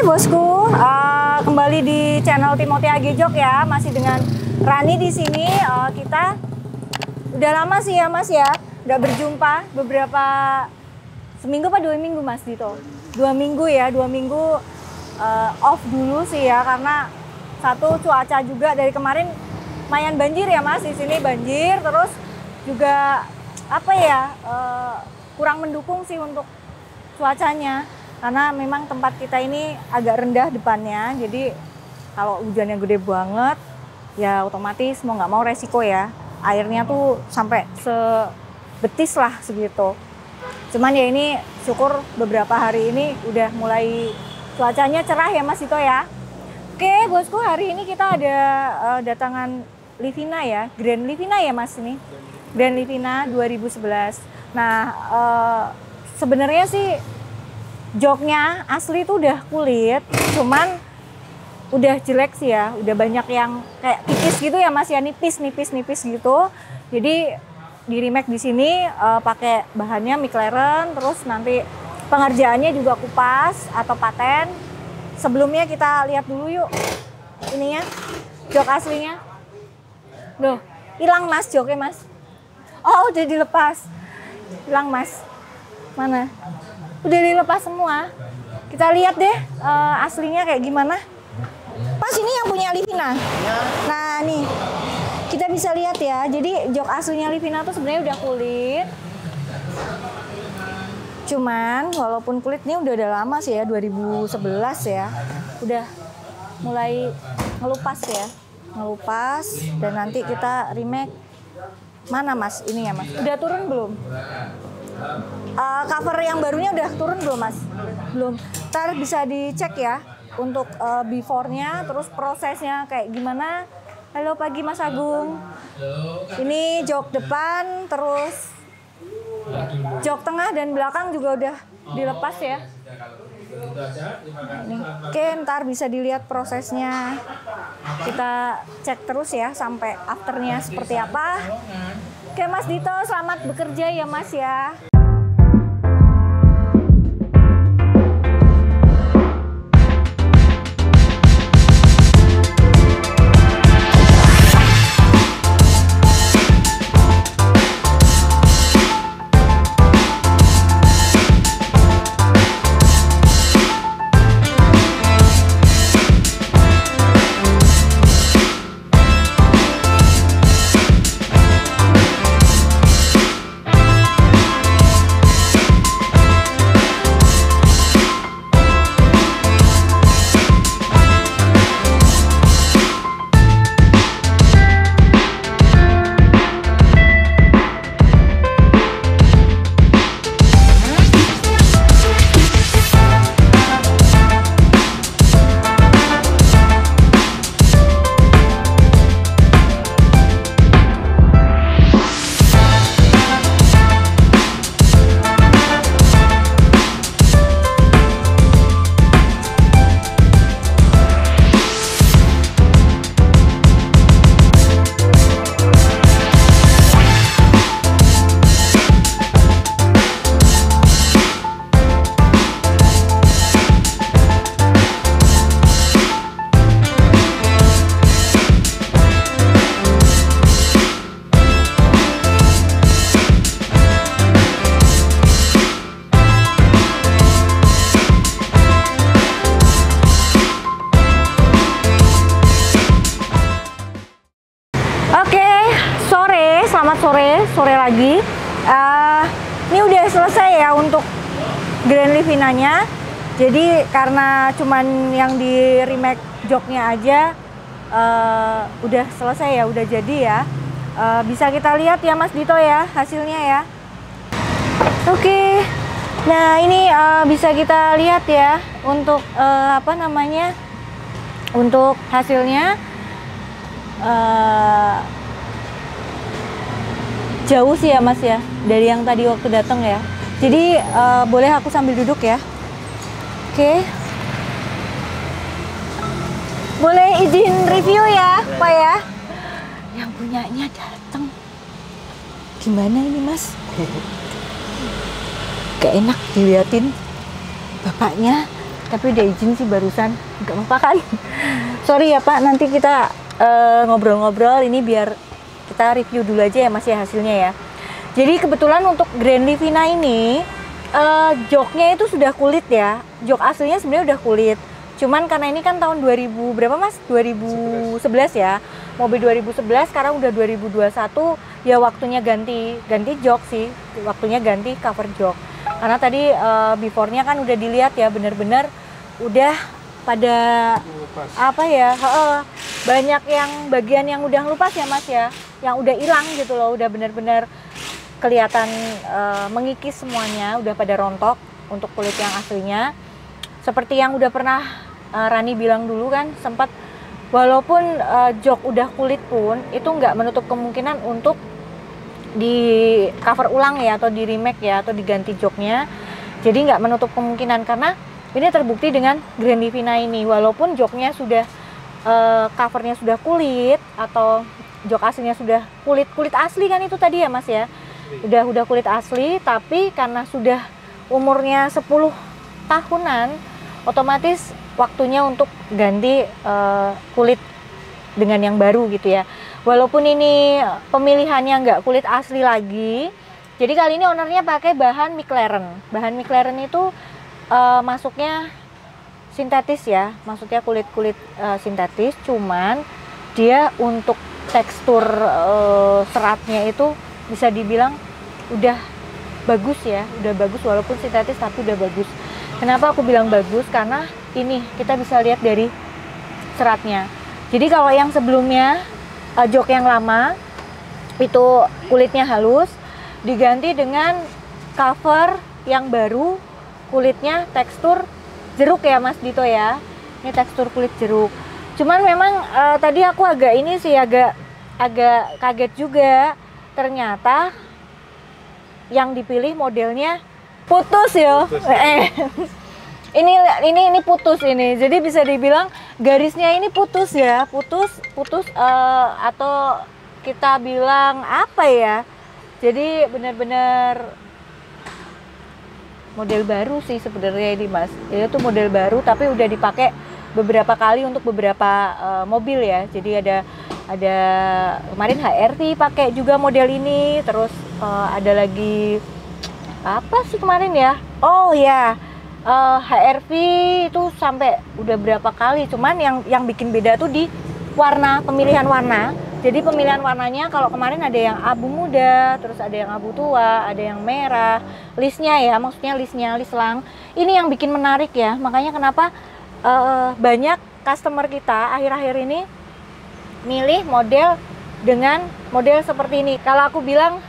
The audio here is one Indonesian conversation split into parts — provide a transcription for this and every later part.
bosku, kembali di channel Timothy Agejok ya, masih dengan Rani di sini. Kita udah lama sih ya Mas ya, udah berjumpa beberapa seminggu apa 2 minggu Mas Dito? 2 minggu ya, 2 minggu off dulu sih ya, karena satu cuaca juga dari kemarin lumayan banjir ya Mas, di sini banjir, terus juga apa ya, kurang mendukung sih untuk cuacanya. Karena memang tempat kita ini agak rendah depannya, jadi kalau hujannya gede banget, ya otomatis mau nggak mau resiko ya. Airnya tuh sampai sebetis lah segitu. Cuman ya ini syukur beberapa hari ini udah mulai cuacanya cerah ya Mas Dito ya. Oke bosku, hari ini kita ada datangan Livina ya, Grand Livina ya Mas ini. Grand Livina 2011. Nah sebenarnya sih joknya asli itu udah kulit, cuman udah jelek sih ya, udah banyak yang kayak tipis gitu ya Mas ya, nipis gitu. Jadi di remake di sini pakai bahannya McLaren, terus nanti pengerjaannya juga kupas atau paten. Sebelumnya kita lihat dulu yuk ininya, jok aslinya. Loh, hilang Mas joknya Mas. Oh udah dilepas, hilang Mas. Mana? Udah dilepas semua. Kita lihat deh aslinya kayak gimana. Mas ini yang punya Livina. Nah nih kita bisa lihat ya. Jadi jok aslinya Livina tuh sebenarnya udah kulit. Cuman walaupun kulit ini udah lama sih ya, 2011 ya. Udah mulai ngelupas ya. Ngelupas dan nanti kita remake. Mana Mas? Ini ya Mas. Udah turun belum? Cover yang barunya udah turun belum Mas? Belum. Ntar bisa dicek ya untuk before-nya, terus prosesnya kayak gimana. Halo pagi Mas Agung. Ini jok depan, terus jok tengah dan belakang juga udah dilepas ya. Nih. Oke, ntar bisa dilihat prosesnya. Kita cek terus ya sampai afternya seperti apa. Oke Mas Dito, selamat bekerja ya Mas ya. Selamat sore lagi. Ini udah selesai ya untuk Grand Livinanya. Jadi karena cuman yang di remake joknya aja udah selesai ya, udah jadi ya. Bisa kita lihat ya Mas Dito ya hasilnya ya. Oke. Nah ini bisa kita lihat ya untuk apa namanya, untuk hasilnya. Jauh sih ya Mas ya dari yang tadi waktu datang ya. Jadi boleh aku sambil duduk ya. Oke. Boleh izin review ya Pak ya. Yang punyanya datang. Gimana ini Mas? Gak enak diliatin bapaknya Tapi udah izin sih barusan, nggak apa-apa kan? Sorry ya Pak, nanti kita ngobrol-ngobrol ini biar kita review dulu aja ya Mas ya hasilnya ya. Jadi kebetulan untuk Grand Livina ini joknya itu sudah kulit ya. Jok aslinya sebenarnya udah kulit. Cuman karena ini kan tahun 2000 berapa Mas? 2011 ya. Mobil 2011, sekarang udah 2021 ya, waktunya ganti jok sih. Waktunya ganti cover jok. Karena tadi before-nya kan udah dilihat ya, bener-bener udah pada apa ya? Banyak yang bagian yang udah lupas ya Mas ya. Yang udah hilang gitu loh, udah bener-bener kelihatan mengikis semuanya, udah pada rontok untuk kulit yang aslinya. Seperti yang udah pernah Rani bilang dulu kan, sempat walaupun jok udah kulit pun itu nggak menutup kemungkinan untuk di cover ulang ya, atau di remake ya, atau diganti joknya. Jadi nggak menutup kemungkinan, karena ini terbukti dengan Grand Livina ini, walaupun joknya sudah covernya sudah kulit atau jok aslinya sudah kulit asli kan itu tadi ya Mas ya, udah kulit asli, tapi karena sudah umurnya 10 tahunan, otomatis waktunya untuk ganti kulit dengan yang baru gitu ya. Walaupun ini pemilihannya nggak kulit asli lagi, jadi kali ini ownernya pakai bahan McLaren. Bahan McLaren itu masuknya sintetis ya, maksudnya kulit sintetis, cuman dia untuk tekstur seratnya itu bisa dibilang udah bagus ya, udah bagus walaupun sintetis tapi udah bagus. Kenapa aku bilang bagus? Karena ini kita bisa lihat dari seratnya. Jadi kalau yang sebelumnya jok yang lama itu kulitnya halus, diganti dengan cover yang baru, kulitnya tekstur jeruk ya Mas Dito ya. Ini tekstur kulit jeruk. Cuman memang tadi aku agak kaget juga, ternyata yang dipilih modelnya putus ya. Ini putus ini. Jadi bisa dibilang garisnya ini putus ya, putus atau kita bilang apa ya? Jadi benar-benar model baru sih sebenarnya ini Mas. Itu model baru tapi udah dipakai beberapa kali untuk beberapa mobil ya. Jadi ada kemarin HRV pakai juga model ini, terus ada lagi apa sih kemarin ya? Oh ya, HRV itu sampai udah berapa kali. Cuman yang bikin beda tuh di warna, pemilihan warna. Jadi pemilihan warnanya kalau kemarin ada yang abu muda, terus ada yang abu tua, ada yang merah. Listnya ya, maksudnya list lang. Ini yang bikin menarik ya. Makanya kenapa banyak customer kita akhir-akhir ini milih model dengan model seperti ini. Kalau aku bilang,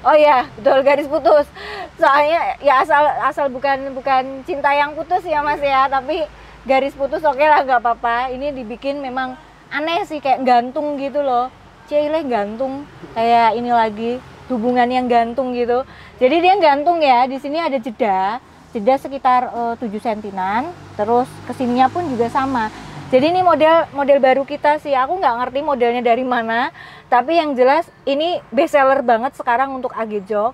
oh ya betul, garis putus. Soalnya ya asal bukan cinta yang putus ya Mas ya, tapi garis putus oke lah, nggak apa-apa. Ini dibikin memang aneh sih, kayak gantung gitu loh. Cile gantung, kayak ini lagi hubungan yang gantung gitu. Jadi dia gantung ya, di sini ada jeda sekitar 7 sentinan, terus kesininya pun juga sama. Jadi ini model baru kita sih, aku nggak ngerti modelnya dari mana, tapi yang jelas ini best seller banget sekarang untuk AG Jok.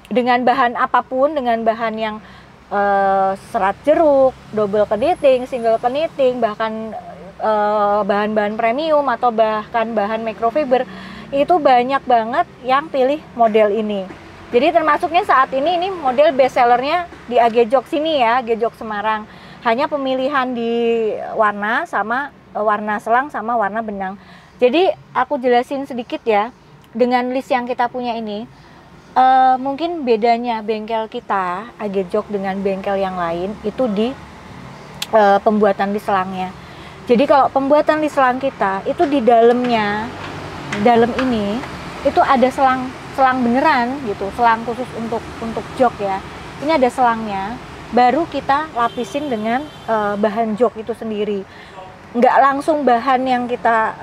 Dengan bahan apapun, dengan bahan yang serat jeruk, double keniting, single keniting, bahkan bahan-bahan premium atau bahkan bahan microfiber, itu banyak banget yang pilih model ini. Jadi termasuknya saat ini model best sellernya di AG Jok sini ya, AG Jok Semarang. Hanya pemilihan di warna sama warna selang sama warna benang. Jadi aku jelasin sedikit ya, dengan list yang kita punya ini, mungkin bedanya bengkel kita AG Jok dengan bengkel yang lain itu di pembuatan list selangnya. Jadi kalau pembuatan list selang kita itu di dalam ini itu ada selang beneran gitu, selang khusus untuk jok ya. Ini ada selangnya, baru kita lapisin dengan bahan jok itu sendiri. Nggak langsung bahan yang kita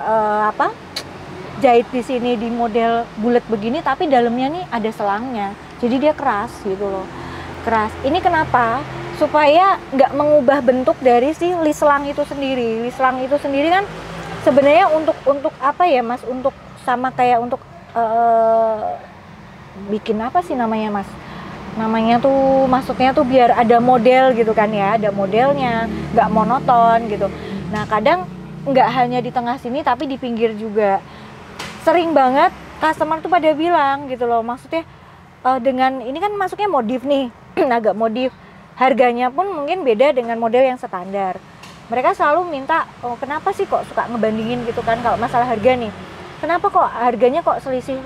jahit di sini di model bulat begini, tapi dalamnya nih ada selangnya. Jadi dia keras gitu loh, keras. Ini kenapa? Supaya nggak mengubah bentuk dari si list selang itu sendiri. List selang itu sendiri kan sebenarnya untuk apa ya Mas? Untuk sama kayak untuk bikin apa sih namanya Mas? namanya tuh, masuknya tuh biar ada model gitu kan ya, ada modelnya, nggak monoton gitu. Nah kadang nggak hanya di tengah sini tapi di pinggir juga. Sering banget customer tuh pada bilang gitu loh, maksudnya dengan ini kan masuknya modif nih, agak modif, harganya pun mungkin beda dengan model yang standar. Mereka selalu minta, oh kenapa sih kok suka ngebandingin gitu kan kalau masalah harga nih, kenapa kok harganya kok selisih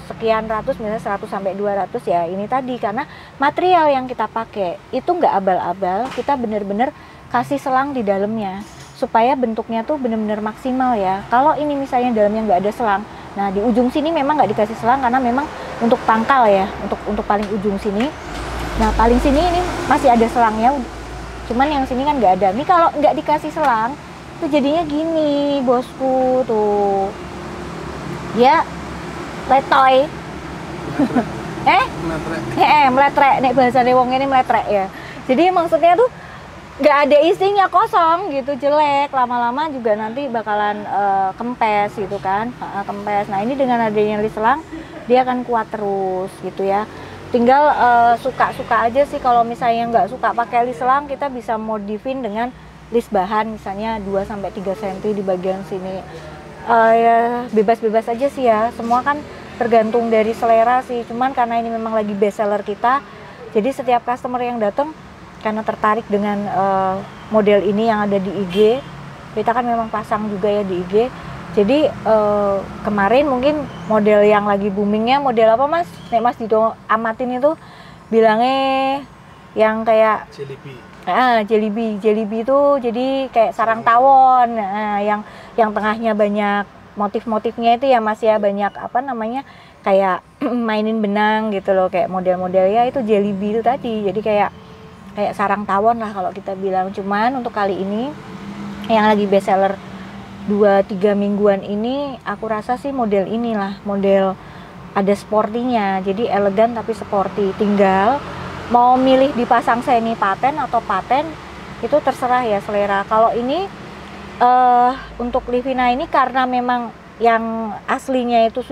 sekian ratus, misalnya 100 sampai 200 ya. Ini tadi karena material yang kita pakai itu nggak abal-abal, kita bener-bener kasih selang di dalamnya supaya bentuknya tuh bener-bener maksimal ya. Kalau ini misalnya dalamnya nggak ada selang, nah di ujung sini memang nggak dikasih selang karena memang untuk pangkal ya, untuk paling ujung sini. Nah paling sini ini masih ada selangnya, cuman yang sini kan nggak ada. Ini kalau nggak dikasih selang itu jadinya gini bosku tuh, ya letoy. Meletrek, nek bahasane wong ini meletrek ya. Jadi maksudnya tuh nggak ada isinya, kosong gitu, jelek, lama-lama juga nanti bakalan kempes gitu kan, kempes. Nah ini dengan adanya list selang dia akan kuat terus gitu ya. Tinggal suka-suka aja sih, kalau misalnya nggak suka pakai list selang kita bisa modifin dengan list bahan, misalnya 2-3 cm di bagian sini. Ya bebas-bebas aja sih ya, semua kan tergantung dari selera sih. Cuman karena ini memang lagi best seller kita, jadi setiap customer yang datang karena tertarik dengan model ini yang ada di IG, kita kan memang pasang juga ya di IG. Jadi kemarin mungkin model yang lagi boomingnya model apa mas? Nek mas Dito amatin itu bilangnya yang kayak Jellyby itu jadi kayak sarang tawon. Nah, yang tengahnya banyak motif-motifnya itu ya mas ya, banyak apa namanya kayak mainin benang gitu loh, kayak model-model ya itu Jellyby itu tadi. Jadi kayak sarang tawon lah kalau kita bilang. Cuman untuk kali ini yang lagi best seller 2-3 mingguan ini aku rasa sih model inilah, model ada sportinya, jadi elegan tapi sporty. Tinggal mau milih dipasang semi paten atau paten itu terserah ya selera. Kalau ini untuk Livina ini karena memang yang aslinya itu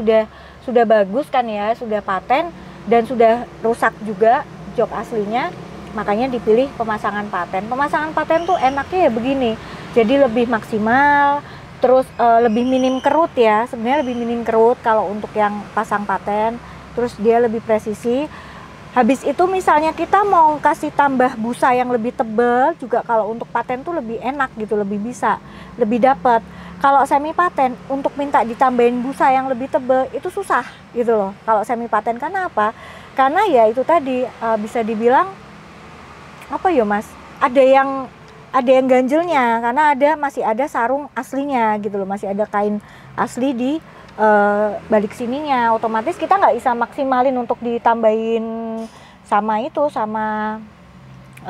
sudah bagus kan ya, sudah paten dan sudah rusak juga jok aslinya, makanya dipilih pemasangan paten. Pemasangan paten tuh enaknya ya begini, jadi lebih maksimal, terus lebih minim kerut ya, sebenarnya lebih minim kerut kalau untuk yang pasang paten, terus dia lebih presisi. Habis itu misalnya kita mau kasih tambah busa yang lebih tebal juga, kalau untuk paten tuh lebih enak gitu, lebih bisa, lebih dapat. Kalau semi paten untuk minta ditambahin busa yang lebih tebal itu susah gitu loh kalau semi paten. Karena apa? Karena ya itu tadi bisa dibilang apa ya mas, ada yang ganjelnya karena masih ada sarung aslinya gitu loh, masih ada kain asli di balik sininya. Otomatis kita nggak bisa maksimalin untuk ditambahin sama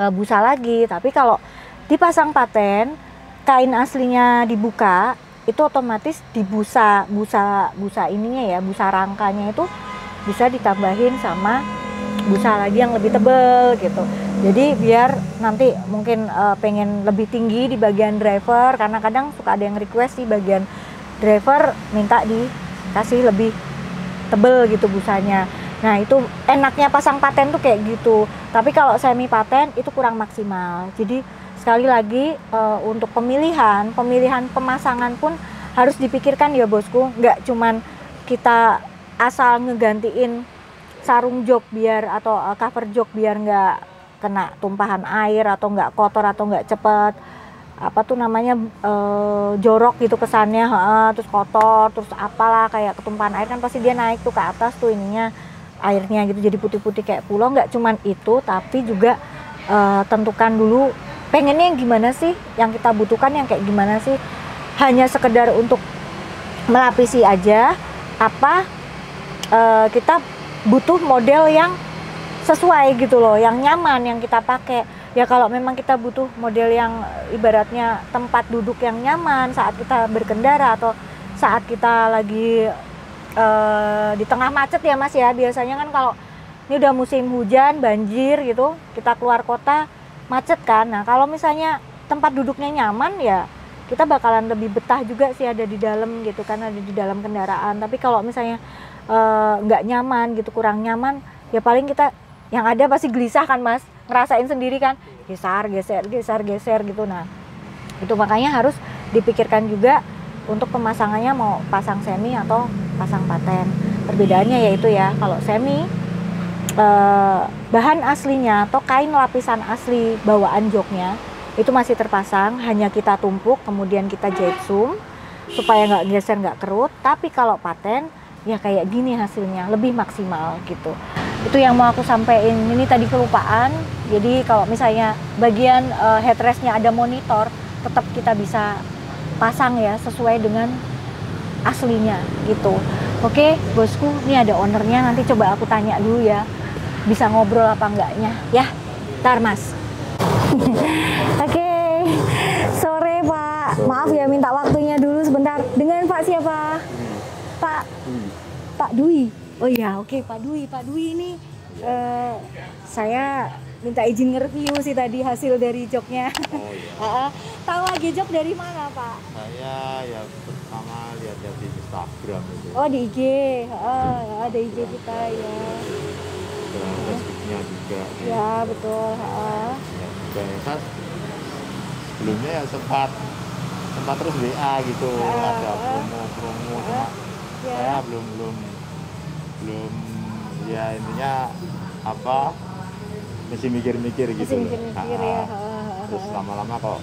busa lagi. Tapi kalau dipasang paten, kain aslinya dibuka, itu otomatis di busa ininya ya, busa rangkanya itu bisa ditambahin sama busa lagi yang lebih tebal gitu. Jadi biar nanti mungkin pengen lebih tinggi di bagian driver, karena kadang suka ada yang request di bagian driver minta dikasih lebih tebel gitu busanya. Nah itu enaknya pasang paten tuh kayak gitu. Tapi kalau semi paten itu kurang maksimal. Jadi sekali lagi untuk pemilihan pemasangan pun harus dipikirkan ya bosku. Nggak cuman kita asal ngegantiin sarung jok biar atau cover jok biar nggak kena tumpahan air atau nggak kotor atau nggak cepet apa tuh namanya jorok gitu kesannya, terus kotor, terus apalah kayak ketumpahan air kan pasti dia naik tuh ke atas tuh ininya airnya gitu, jadi putih-putih kayak pulau. Nggak cuman itu, tapi juga tentukan dulu pengennya yang gimana sih, yang kita butuhkan yang kayak gimana sih. Hanya sekedar untuk melapisi aja apa kita butuh model yang sesuai gitu loh, yang nyaman, yang kita pakai. Ya kalau memang kita butuh model yang ibaratnya tempat duduk yang nyaman saat kita berkendara atau saat kita lagi di tengah macet ya mas ya. Biasanya kan kalau ini udah musim hujan, banjir gitu, kita keluar kota macet kan. Nah kalau misalnya tempat duduknya nyaman ya kita bakalan lebih betah juga sih ada di dalam gitu kan, ada di dalam kendaraan. Tapi kalau misalnya nggak nyaman gitu, kurang nyaman, ya paling kita yang ada pasti gelisah kan Mas, ngerasain sendiri kan, geser gitu. Nah itu makanya harus dipikirkan juga untuk pemasangannya mau pasang semi atau pasang paten. Perbedaannya yaitu ya, kalau semi bahan aslinya atau kain lapisan asli bawaan joknya itu masih terpasang, hanya kita tumpuk kemudian kita jahit zoom supaya nggak geser, nggak kerut. Tapi kalau paten ya kayak gini hasilnya, lebih maksimal gitu. Itu yang mau aku sampaikan. Ini tadi kelupaan. Jadi kalau misalnya bagian headrestnya ada monitor, tetap kita bisa pasang ya sesuai dengan aslinya gitu. Oke bosku, ini ada ownernya, nanti coba aku tanya dulu ya, bisa ngobrol apa enggaknya ya. Ntar Mas. Oke, sore Pak. Maaf ya minta waktunya dulu sebentar. Dengan Pak siapa? Pak Dwi. Oh iya, oke Pak Dwi. Pak Dwi ini saya minta izin nge-review sih tadi hasil dari joknya. Oh iya. Tahu AG Jok dari mana Pak? Saya ya pertama lihat dari Instagram itu. Oh di IG, ada IG kita ya. Facebooknya juga. Ya betul. Ya juga ya kan. Sebelumnya ya sempat terus WA gitu, ada promo cuma saya belum ya intinya apa, masih mikir-mikir gitu. Ya. Terus lama-lama kok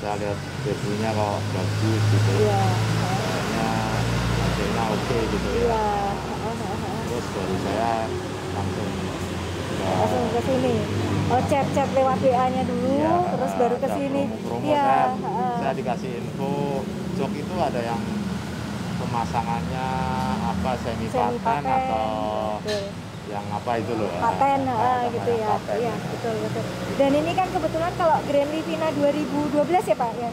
saya lihat reviewnya kok bagus gitu. Iya. Kayaknya hasilnya oke gitu ya. Iya. Terus baru saya langsung ke sini. Oh, chat lewat WA-nya dulu, ya, terus baru ke sini. Iya. Saya dikasih info jok itu ada yang pemasangannya apa semi paten atau betul. Yang apa itu loh. Paten gitu ya. Iya, betul. Dan ini kan kebetulan kalau Grand Livina 2012 ya Pak ya,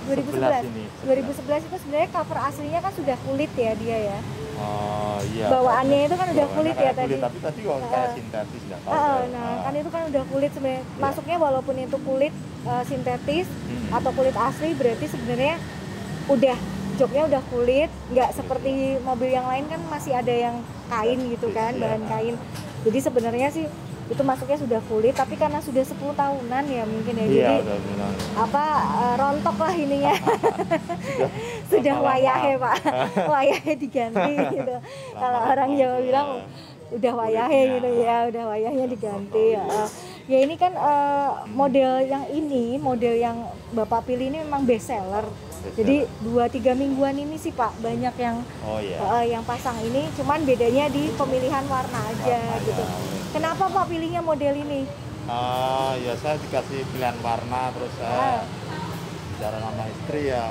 2011 itu sebenarnya cover aslinya kan sudah kulit ya dia ya. Oh iya. Bawaannya itu kan udah kulit ya tadi. Tapi tadi kok kayak sintetis enggak tahu. Nah, kan itu kan udah kulit sebenarnya. Masuknya walaupun itu kulit sintetis atau kulit asli, berarti sebenarnya udah joknya udah kulit, nggak seperti mobil yang lain kan masih ada yang kain gitu kan, bahan kain. Jadi sebenarnya sih itu masuknya sudah kulit, tapi karena sudah 10 tahunan ya mungkin ya, jadi rontok lah ininya. sudah wayahe Pak, wayahe diganti gitu. Kalau orang Jawa bilang udah wayahe gitu ya, udah wayahnya diganti ya. Ya ini kan model yang Bapak pilih ini memang best seller. Jadi 2-3 mingguan ini sih Pak banyak yang yang pasang ini, cuman bedanya di pemilihan warna aja gitu. Kenapa Pak pilihnya model ini? Ya saya dikasih pilihan warna, terus saya bicara sama istri ya.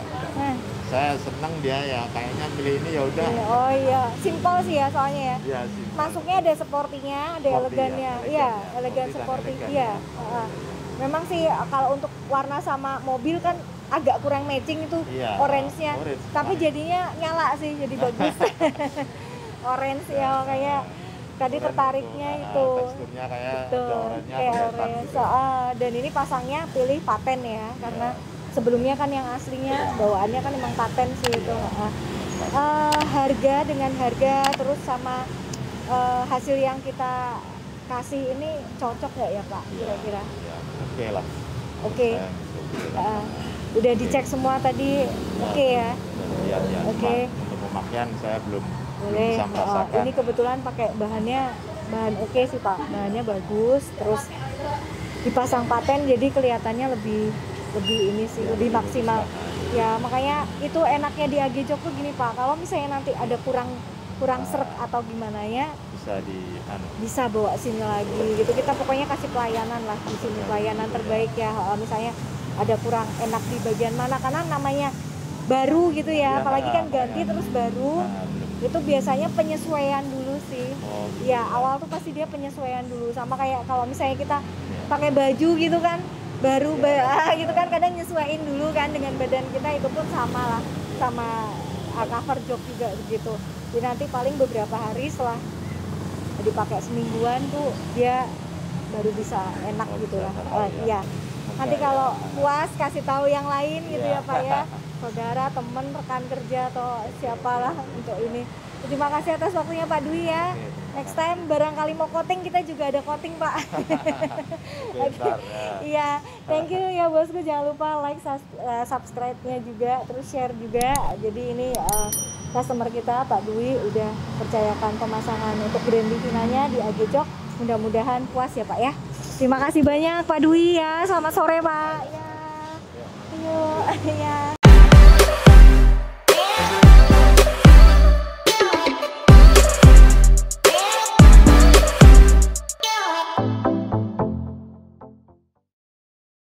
Saya seneng dia ya, kayaknya pilih ini ya udah. Oh iya, simpel sih ya soalnya ya. Iya, masuknya ada sportinya, ada elegannya. Iya, elegan sporty. Iya. Memang sih kalau untuk warna sama mobil kan agak kurang matching itu orange-nya. Tapi jadinya nyala sih, jadi bagus. Orange ya, kayak tadi tertariknya itu. Teksturnya kayak orange. Dan ini pasangnya pilih paten ya, karena sebelumnya kan yang aslinya bawaannya kan memang paten sih itu. Harga dengan harga terus sama hasil yang kita kasih ini cocok nggak ya Pak kira-kira? Oke lah. Oke. Udah dicek semua tadi, oke ya? Oke. Untuk pemakaian saya belum boleh. Bisa merasakan. Ini kebetulan pakai bahan oke sih Pak, bahannya bagus, terus dipasang paten jadi kelihatannya lebih ini sih, lebih maksimal. Ya makanya itu enaknya di AG Jok tuh gini Pak, kalau misalnya nanti ada kurang seret atau gimana ya, bisa bawa sini lagi gitu. Kita pokoknya kasih pelayanan lah di sini, pelayanan terbaik ya. Misalnya ada kurang enak di bagian mana, karena namanya baru gitu ya, apalagi kan ganti terus baru, itu biasanya penyesuaian dulu sih. Ya awal tuh pasti dia penyesuaian dulu, sama kayak kalau misalnya kita pakai baju gitu kan, baru gitu kan, kadang nyesuaiin dulu kan dengan badan kita, itu pun sama lah sama cover jok juga begitu. Jadi nanti paling beberapa hari setelah dipakai semingguan tuh dia baru bisa enak gitu lah. Iya. Nanti kalau puas kasih tahu yang lain gitu ya Pak ya, saudara, temen, rekan kerja atau siapalah untuk ini. Terima kasih atas waktunya Pak Dwi ya. Next time barangkali mau coating kita juga ada coating Pak. Oke, ntar, ya. Iya, thank you ya bosku, jangan lupa like, subscribe-nya juga, terus share juga. Jadi ini customer kita Pak Dwi udah percayakan pemasangan untuk grand divinanya di AG Jok. Mudah-mudahan puas ya Pak ya. Terima kasih banyak Pak Dwi ya. Selamat sore Pak. Ya. Yuk, ya.